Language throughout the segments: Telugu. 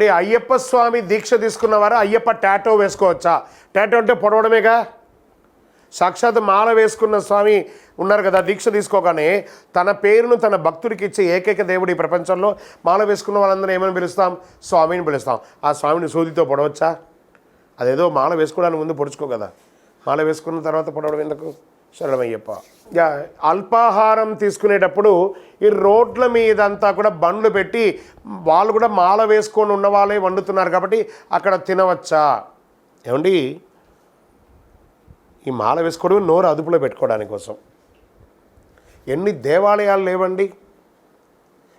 ఏమండి అయ్యప్ప స్వామి దీక్ష తీసుకున్నవారు అయ్యప్ప టాటో వేసుకోవచ్చా? టాటో అంటే పొడవడమేగా. సాక్షాత్ మాల వేసుకున్న స్వామి ఉన్నారు కదా, దీక్ష తీసుకోగానే తన పేరును తన భక్తుడికి ఇచ్చే ఏకైక దేవుడు ఈ ప్రపంచంలో. మాల వేసుకున్న వాళ్ళందరూ ఏమని పిలుస్తాం? స్వామిని పిలుస్తాం. ఆ స్వామిని సూదితో పొడవచ్చా? అదేదో మాల వేసుకోవడానికి ముందు పొడుచుకో కదా, మాల వేసుకున్న తర్వాత పొడవడం ఎందుకు? శరణమయ్యప్ప. అల్పాహారం తీసుకునేటప్పుడు ఈ రోడ్ల మీదంతా కూడా బండ్లు పెట్టి వాళ్ళు కూడా మాల వేసుకొని ఉన్న వాళ్ళే వండుతున్నారు కాబట్టి అక్కడ తినవచ్చా? ఏమండి ఈ మాల వేసుకోవడం నోరు అదుపులో పెట్టుకోవడానికి కోసం. ఎన్ని దేవాలయాలు లేవండి,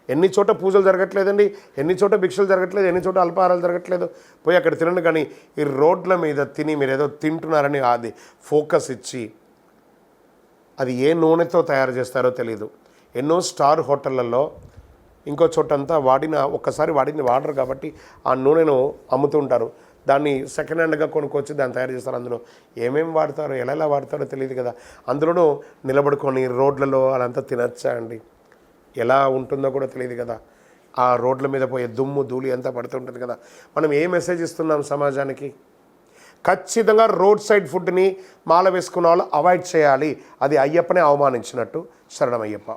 ఎన్ని చోట పూజలు జరగట్లేదండి, ఎన్ని చోట భిక్షలు జరగట్లేదు, ఎన్ని చోట అల్పాహారాలు జరగట్లేదు. పోయి అక్కడ తినండి. కానీ ఈ రోడ్ల మీద తిని మీరు ఏదో తింటున్నారని అది ఫోకస్ ఇచ్చి అది ఏ నూనెతో తయారు చేస్తారో తెలీదు. ఎన్నో స్టార్ హోటళ్ళల్లో ఇంకో చోటంతా ఒక్కసారి వాడింది వాడరు కాబట్టి ఆ నూనెను అమ్ముతూ ఉంటారు. దాన్ని సెకండ్ హ్యాండ్గా కొనుక్కొచ్చి దాన్ని తయారు చేస్తారు. అందులో ఏమేమి వాడతారో ఎలా వాడతారో తెలియదు కదా. అందులోనూ నిలబడుకొని రోడ్లలో అదంతా తినచ్చా అండి? ఎలా ఉంటుందో కూడా తెలియదు కదా. ఆ రోడ్ల మీద పోయే దుమ్ము ధూళి అంతా పడుతుంటుంది కదా. మనం ఏ మెసేజ్ ఇస్తున్నాం సమాజానికి? ఖచ్చితంగా రోడ్ సైడ్ ఫుడ్ని మాల వేసుకున్న వాళ్ళు అవాయిడ్ చేయాలి. అది అయ్యప్పనే అవమానించినట్టు. శరణమయ్యప్ప.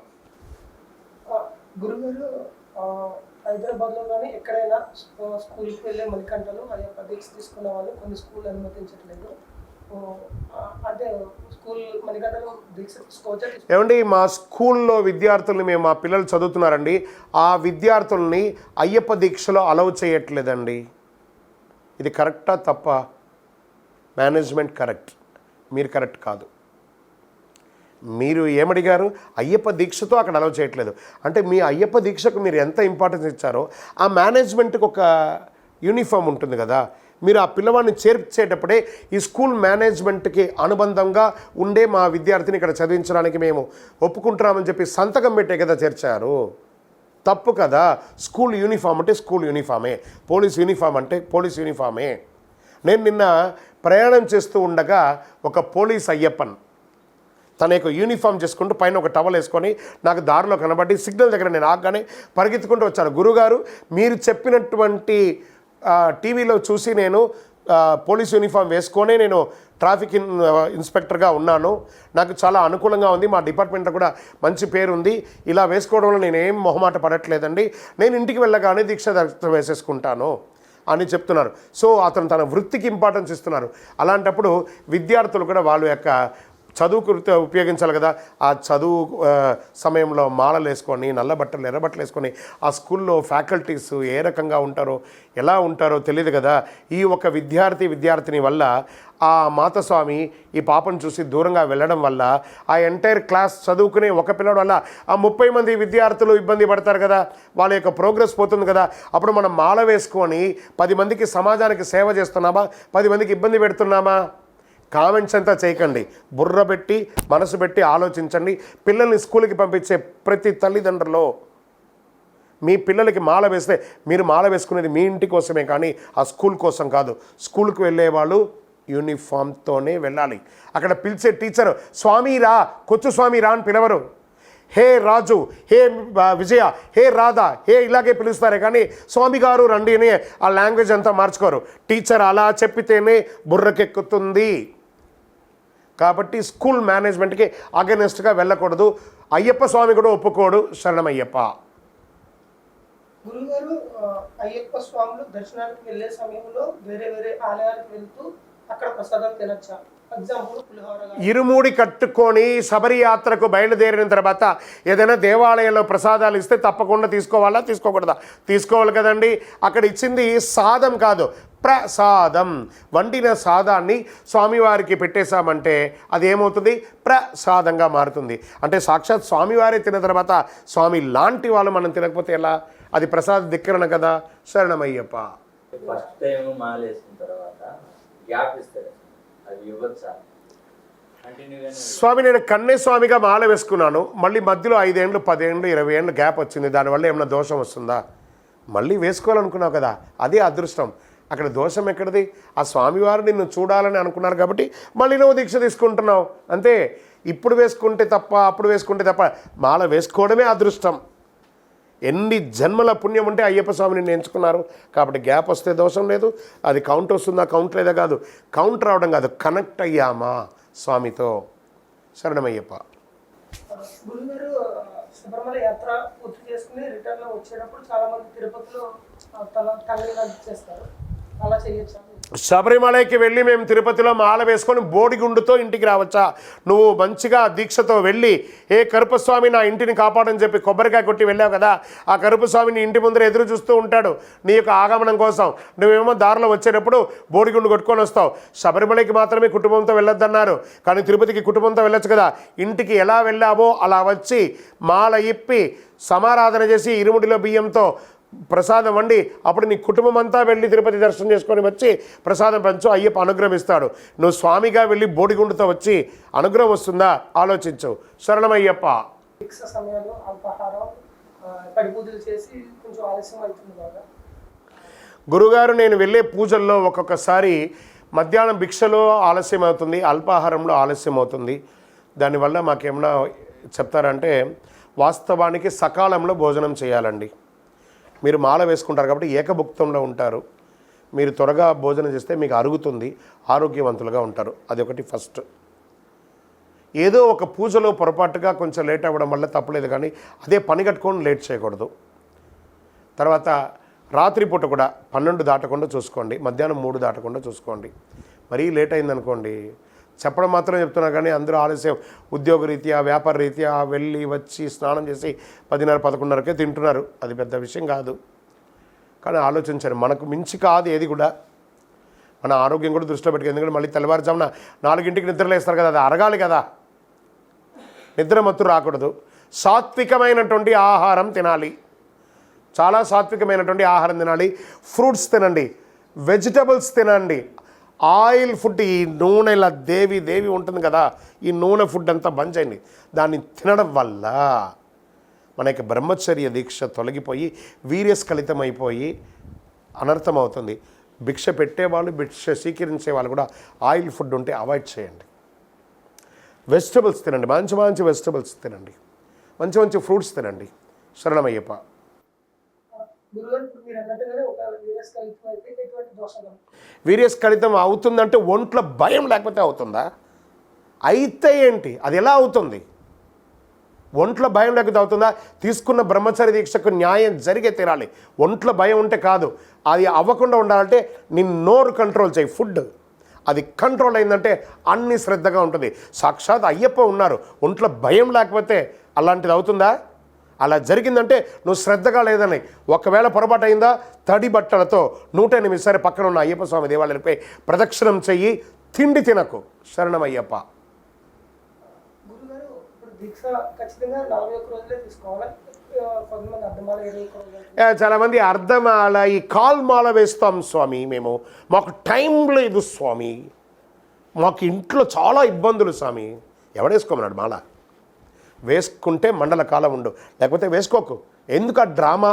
గురుగారు హైదరాబాద్లో కానీ ఎక్కడైనా స్కూల్కి వెళ్ళే మణికంఠలు అయ్యప్ప దీక్ష తీసుకున్న వాళ్ళు కొన్ని స్కూల్ అనుమతించట్లేదు. అంటే స్కూల్ మణికంఠలు దీక్ష తీసుకోవచ్చా? ఏమండి మా స్కూల్లో విద్యార్థుల్ని మా పిల్లలు చదువుతున్నారండి, ఆ విద్యార్థుల్ని అయ్యప్ప దీక్షలో అలౌ చేయట్లేదండి. ఇది కరెక్టా తప్ప? మేనేజ్మెంట్ కరెక్ట్, మీరు కరెక్ట్ కాదు. మీరు ఏమడిగారు? అయ్యప్ప దీక్షతో అక్కడ అలౌ చేయట్లేదు అంటే మీ అయ్యప్ప దీక్షకు మీరు ఎంత ఇంపార్టెన్స్ ఇచ్చారో ఆ మేనేజ్మెంట్కి ఒక యూనిఫామ్ ఉంటుంది కదా. మీరు ఆ పిల్లవాడిని చేర్చేటప్పుడే ఈ స్కూల్ మేనేజ్మెంట్కి అనుబంధంగా ఉండే మా విద్యార్థిని ఇక్కడ చదివించడానికి మేము ఒప్పుకుంటున్నామని చెప్పి సంతకం పెట్టే కదా చేర్చారు. తప్పు కదా. స్కూల్ యూనిఫామ్ అంటే స్కూల్ యూనిఫామే, పోలీస్ యూనిఫామ్ అంటే పోలీస్ యూనిఫామే. నేను నిన్న ప్రయాణం చేస్తూ ఉండగా ఒక పోలీస్ అయ్యప్పన్ తన యొక్క యూనిఫామ్ చేసుకుంటూ పైన ఒక టవల్ వేసుకొని నాకు దారిలో కనబడి సిగ్నల్ దగ్గర నేను ఆగగానే పరిగెత్తుకుంటూ వచ్చాను. గురుగారు మీరు చెప్పినటువంటి టీవీలో చూసి నేను పోలీస్ యూనిఫామ్ వేసుకొని నేను ట్రాఫిక్ ఇన్స్పెక్టర్గా ఉన్నాను, నాకు చాలా అనుకూలంగా ఉంది, మా డిపార్ట్మెంట్లో కూడా మంచి పేరు ఉంది, ఇలా వేసుకోవడంలో నేను ఏం మొహమాట పడట్లేదండి, నేను ఇంటికి వెళ్ళగానే దీక్ష వేసేసుకుంటాను అని చెప్తున్నారు. సో అతను తన వృత్తికి ఇంపార్టెన్స్ ఇస్తున్నారు. అలాంటప్పుడు విద్యార్థులు కూడా వాళ్ళ యొక్క చదువుకు ఉపయోగించాలి కదా. ఆ చదువు సమయంలో మాలలు వేసుకొని నల్ల బట్టలు ఎర్ర బట్టలు వేసుకొని ఆ స్కూల్లో ఫ్యాకల్టీస్ ఏ రకంగా ఉంటారో ఎలా ఉంటారో తెలియదు కదా. ఈ ఒక విద్యార్థిని వల్ల ఆ మాతస్వామి ఈ పాపను చూసి దూరంగా వెళ్ళడం వల్ల ఆ ఎంటైర్ క్లాస్ చదువుకునే ఒక పిల్లడు వల్ల ఆ 30 మంది విద్యార్థులు ఇబ్బంది పడతారు కదా, వాళ్ళ యొక్క ప్రోగ్రెస్ పోతుంది కదా. అప్పుడు మనం మాల వేసుకొని 10 మందికి సమాజానికి సేవ చేస్తున్నామా, 10 మందికి ఇబ్బంది పెడుతున్నామా? కామెంట్స్ అంతా చేయకండి, బుర్ర పెట్టి మనసు పెట్టి ఆలోచించండి. పిల్లల్ని స్కూల్కి పంపించే ప్రతి తల్లిదండ్రులు మీ పిల్లలకి మాల వేస్తే మీరు మాల వేసుకునేది మీ ఇంటి కోసమే కానీ ఆ స్కూల్ కోసం కాదు. స్కూల్కి వెళ్ళేవాళ్ళు యూనిఫామ్తోనే వెళ్ళాలి. అక్కడ పిలిచే టీచర్ స్వామి రా, కొచ్చు స్వామి రా అని పిలవరు. హే రాజు, హే విజయ, హే రాధా, హే ఇలాగే పిలుస్తారే కానీ స్వామి గారు రండి అని ఆ లాంగ్వేజ్ అంతా మార్చుకోరు. టీచర్ అలా చెప్పితేనే బుర్రకెక్కుతుంది. కాబట్టి స్కూల్ మేనేజ్మెంట్కి అగెనెస్ట్గా వెళ్ళకూడదు. అయ్యప్ప స్వామి కూడా ఒప్పుకోడు. శరణమయ్యప్ప. గురుగారు అయ్యప్ప స్వాములు దర్శనానికి వెళ్ళే సమయంలో వేరే వేరే ఆలయాలకు వెళ్తూ అక్కడ ప్రసాదం తినచ్చా? ఇరుముడి కట్టుకొని శబరి యాత్రకు బయలుదేరిన తర్వాత ఏదైనా దేవాలయంలో ప్రసాదాలు ఇస్తే తప్పకుండా తీసుకోవాలా తీసుకోకూడదా? తీసుకోవాలి కదండి. అక్కడ ఇచ్చింది సాదం కాదు, ప్రసాదం. వండిన సాదాన్ని స్వామివారికి పెట్టేశామంటే అది ఏమవుతుంది? ప్రసాదంగా మారుతుంది. అంటే సాక్షాత్ స్వామివారే తిన్న తర్వాత స్వామి లాంటి వాళ్ళు మనం తినకపోతే ఎలా? అది ప్రసాద ధిక్కరణ కదా. శరణమయ్యప్ప. ఫస్ట్ టైం మాలేసిన తర్వాత గ్యాప్ ఇస్తారు, అది ఇవ్వచ్చా? స్వామి నేను కన్నేస్వామిగా మాల వేసుకున్నాను, మళ్ళీ మధ్యలో 5 ఏళ్ళు 10 ఏళ్ళు 20 ఏళ్ళు గ్యాప్ వచ్చింది, దానివల్ల ఏమైనా దోషం వస్తుందా? మళ్ళీ వేసుకోవాలనుకున్నావు కదా, అదే అదృష్టం. అక్కడ దోషం ఎక్కడిది? ఆ స్వామివారు నిన్ను చూడాలని అనుకున్నారు కాబట్టి మళ్ళీ నువ్వు దీక్ష తీసుకుంటున్నావు అంతే. ఇప్పుడు వేసుకుంటే తప్ప అప్పుడు వేసుకుంటే తప్ప మాల వేసుకోవడమే అదృష్టం. ఎన్ని జన్మల పుణ్యం ఉంటే అయ్యప్ప స్వామిని నేను ఎంచుకున్నారు. కాబట్టి గ్యాప్ వస్తే దోషం లేదు. అది కౌంట్ వస్తుందా కౌంట్ లేదా కాదు, కౌంట్ రావడం కాదు, కనెక్ట్ అయ్యామా స్వామితో. శరణమయ్యప్ప. గురుగారు శబరిమల యాత్ర పూర్తి చేసుకుని రిటర్న్లో వచ్చేటప్పుడు చాలా మంది తిరుపతిలో తన తండ్రి చేస్తారు, అలా చేయొచ్చా? శబరిమలకి వెళ్ళి మేము తిరుపతిలో మాల వేసుకొని బోడిగుండుతో ఇంటికి రావచ్చా? నువ్వు మంచిగా దీక్షతో వెళ్ళి ఏ కరుపస్వామి నా ఇంటిని కాపాడని చెప్పి కొబ్బరికాయ కొట్టి వెళ్ళావు కదా, ఆ కరుపస్వామిని ఇంటి ముందర ఎదురు చూస్తూ ఉంటాడు నీ యొక్క ఆగమనం కోసం. నువ్వేమో దారిలో వచ్చేటప్పుడు బోడిగుండు కొట్టుకొని వస్తావు. శబరిమలకి మాత్రమే కుటుంబంతో వెళ్ళొద్దన్నారు, కానీ తిరుపతికి కుటుంబంతో వెళ్ళొచ్చు కదా. ఇంటికి ఎలా వెళ్ళావో అలా వచ్చి మాల ఇప్పి సమారాధన చేసి ఇరుముడిలో బియ్యంతో ప్రసాదం వండి అప్పుడు నీ కుటుంబం అంతా వెళ్ళి తిరుపతి దర్శనం చేసుకొని వచ్చి ప్రసాదం పంచు, అయ్యప్ప అనుగ్రహిస్తాడు. నువ్వు స్వామిగా వెళ్ళి బోడిగుండుతో వచ్చి అనుగ్రహం వస్తుందా ఆలోచించు. శరణమయ్యప్ప. దీక్ష సమయంలో అల్పాహారం పడి పూజలు చేసి కొంచెం ఆలస్యం అవుతుంది బాగా. గురుగారు నేను వెళ్ళే పూజల్లో ఒక్కొక్కసారి మధ్యాహ్నం భిక్షలో ఆలస్యం అవుతుంది, అల్పాహారంలో ఆలస్యం అవుతుంది. దానివల్ల మాకేమన్నా చెప్తారంటే వాస్తవానికి సకాలంలో భోజనం చేయాలండి. మీరు మాల వేసుకుంటారు కాబట్టి ఏకభుక్తంలో ఉంటారు. మీరు త్వరగా భోజనం చేస్తే మీకు అరుగుతుంది, ఆరోగ్యవంతులుగా ఉంటారు. అది ఒకటి ఫస్ట్. ఏదో ఒక పూజలో పొరపాటుగా కొంచెం లేట్ అవ్వడం వల్ల తప్పలేదు, కానీ అదే పని కట్టుకొని లేట్ చేయకూడదు. తర్వాత రాత్రిపూట కూడా 12 దాటకుండా చూసుకోండి, మధ్యాహ్నం 3 దాటకుండా చూసుకోండి. మరీ లేట్ అయిందనుకోండి, చెప్పడం మాత్రం చెప్తున్నా కానీ అందరూ ఆలస్యం ఉద్యోగరీత్యా వ్యాపార రీత్యా వెళ్ళి వచ్చి స్నానం చేసి 10:30, 11:30కే తింటున్నారు. అది పెద్ద విషయం కాదు, కానీ ఆలోచించండి. మనకు మించి కాదు ఏది కూడా. మన ఆరోగ్యం కూడా దృష్టిలో పెట్టుకు. ఎందుకంటే మళ్ళీ తెల్లవారుజామున 4ంటికి నిద్రలేస్తారు కదా, అది అరగాలి కదా. నిద్ర మత్తు రాకూడదు. సాత్వికమైనటువంటి ఆహారం తినాలి, చాలా సాత్వికమైనటువంటి ఆహారం తినాలి. ఫ్రూట్స్ తినండి, వెజిటబుల్స్ తినండి. ఆయిల్ ఫుడ్, ఈ నూనెల దేవి ఉంటుంది కదా, ఈ నూనె ఫుడ్ అంతా బంద్ చేయండి. దాన్ని తినడం వల్ల మన యొక్క బ్రహ్మచర్య దీక్ష తొలగిపోయి వీర్యస్ఖలితం అయిపోయి అనర్థం అవుతుంది. భిక్ష పెట్టేవాళ్ళు, భిక్ష స్వీకరించే వాళ్ళు కూడా ఆయిల్ ఫుడ్ ఉంటే అవాయిడ్ చేయండి. వెజిటబుల్స్ తినండి, మంచి మంచి వెజిటబుల్స్ తినండి, మంచి మంచి ఫ్రూట్స్ తినండి. శరణమయ్యప్ప. వీర్యస్ఖలితం అవుతుందంటే ఒంట్లో భయం లేకపోతే అవుతుందా? అయితే ఏంటి, అది ఎలా అవుతుంది? ఒంట్లో భయం లేకపోతే అవుతుందా? తీసుకున్న బ్రహ్మచర్య దీక్షకు న్యాయం జరిగే తీరాలి. ఒంట్లో భయం ఉంటే కాదు. అది అవ్వకుండా ఉండాలంటే నీ నోరు కంట్రోల్ చేయి. ఫుడ్ అది కంట్రోల్ అయిందంటే అన్ని శ్రద్ధగా ఉంటుంది. సాక్షాత్ అయ్యప్ప ఉన్నారు, ఒంట్లో భయం లేకపోతే అలాంటిది అవుతుందా? అలా జరిగిందంటే నువ్వు శ్రద్ధగా లేదని. ఒకవేళ పొరపాటు అయిందా, తడి బట్టలతో 108 సారి పక్కన ఉన్న అయ్యప్ప స్వామి దేవాలయంపై ప్రదక్షిణం చెయ్యి, తిండి తినకు. శరణమయ్యప్ప. గురుగారు ఇప్పుడు దీక్ష ఖచ్చితంగా 41 రోజులే తీసుకోవాలి. కొంతమంది అర్ధమాల 21 రోజులు. చాలామంది అర్ధమాల, ఈ కాల్మాల వేస్తాం స్వామి, మేము మాకు టైం లేదు స్వామి, మాకు ఇంట్లో చాలా ఇబ్బందులు స్వామి. ఎవడేసుకోమన్నాడు మాల? వేసుకుంటే మండల కాలం ఉండు, లేకపోతే వేసుకోకు. ఎందుకు ఆ డ్రామా?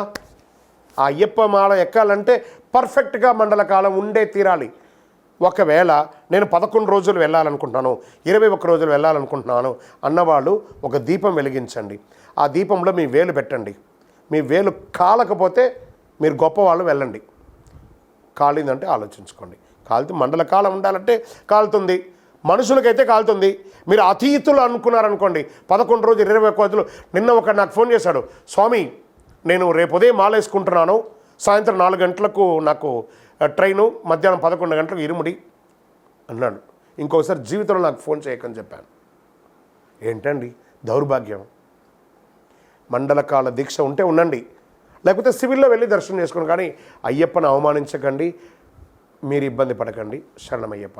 ఆ అయ్యప్ప మాల ఎక్కాలంటే పర్ఫెక్ట్గా మండల కాలం ఉండే తీరాలి. ఒకవేళ నేను 11 రోజులు వెళ్ళాలనుకుంటున్నాను, 21 రోజులు వెళ్ళాలనుకుంటున్నాను అన్నవాళ్ళు ఒక దీపం వెలిగించండి. ఆ దీపంలో మీ వేలు పెట్టండి. మీ వేలు కాలకపోతే మీరు గొప్పవాళ్ళు వెళ్ళండి. కాలిందంటే ఆలోచించుకోండి. కాలుతూ మండల కాలం ఉండాలంటే కాలుతుంది, మనుషులకైతే కాలుతుంది. మీరు అతీతులు అనుకున్నారనుకోండి, 11 రోజులు 21 రోజులు. నిన్న ఒకడు నాకు ఫోన్ చేశాడు, స్వామి నేను రేపు ఉదయం మాల వేసుకుంటున్నాను, సాయంత్రం 4 గంటలకు నాకు ట్రైను, మధ్యాహ్నం 11 గంటలకు ఇరుముడి అన్నాడు. ఇంకొకసారి జీవితంలో నాకు ఫోన్ చేయకని చెప్పాను. ఏంటండి దౌర్భాగ్యం. మండలకాల దీక్ష ఉంటే ఉండండి, లేకపోతే సివిల్లో వెళ్ళి దర్శనం చేసుకోండి, కానీ అయ్యప్పను అవమానించకండి, మీరు ఇబ్బంది పడకండి. శరణమయ్యప్ప.